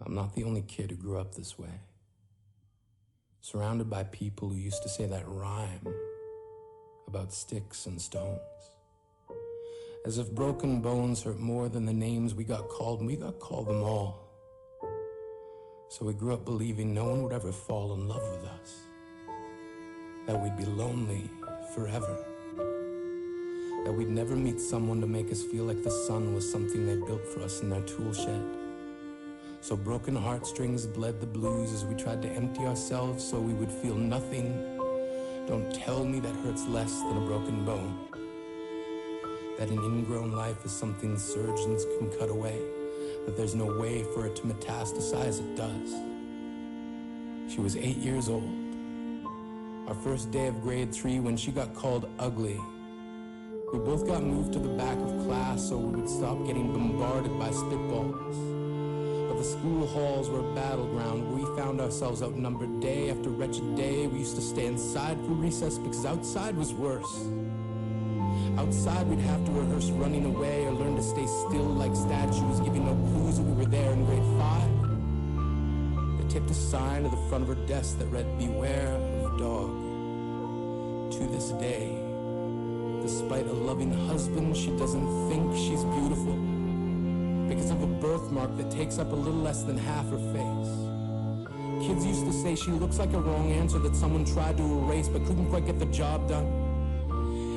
I'm not the only kid who grew up this way. Surrounded by people who used to say that rhyme about sticks and stones. As if broken bones hurt more than the names we got called, and we got called them all. So we grew up believing no one would ever fall in love with us. That we'd be lonely forever. That we'd never meet someone to make us feel like the sun was something they built for us in their tool shed. So broken heartstrings bled the blues as we tried to empty ourselves so we would feel nothing. Don't tell me that hurts less than a broken bone. That an ingrown life is something surgeons can cut away. That there's no way for it to metastasize, it does. She was 8 years old. Our first day of grade 3 when she got called ugly. We both got moved to the back of class so we would stop getting bombarded by spitballs. But the school halls were a battleground where we found ourselves outnumbered day after wretched day. We used to stay inside for recess because outside was worse. Outside we'd have to rehearse running away or learn to stay still like statues, giving no clues that we were there in grade 5. They taped a sign to the front of her desk that read, "Beware of dog." To this day, despite a loving husband, she doesn't think she's beautiful because of a birthmark that takes up a little less than half her face. Kids used to say she looks like a wrong answer that someone tried to erase but couldn't quite get the job done.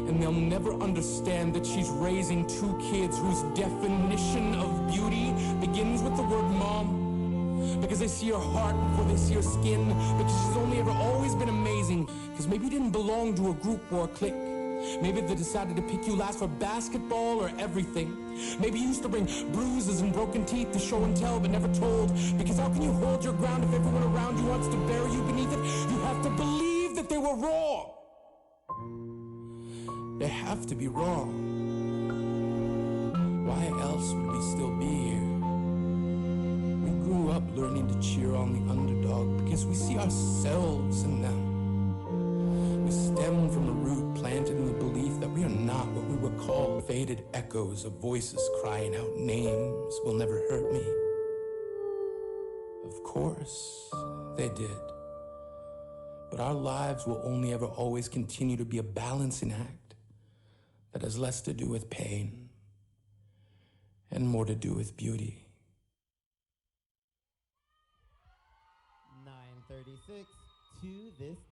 And they'll never understand that she's raising 2 kids whose definition of beauty begins with the word mom. Because they see her heart before they see her skin. Because she's only ever always been amazing. Because maybe you didn't belong to a group or a clique. Maybe they decided to pick you last for basketball or everything. Maybe you used to bring bruises and broken teeth to show and tell but never told. Because how can you hold your ground if everyone around you wants to bury you beneath it? You have to believe that they were wrong. They have to be wrong. Why else would we still be here? We grew up learning to cheer on the underdog because we see ourselves in them. We stem from a root planted in the belief that we are not what we were called. Faded echoes of voices crying out names will never hurt me. Of course, they did. But our lives will only ever always continue to be a balancing act that has less to do with pain and more to do with beauty. 9:36 to this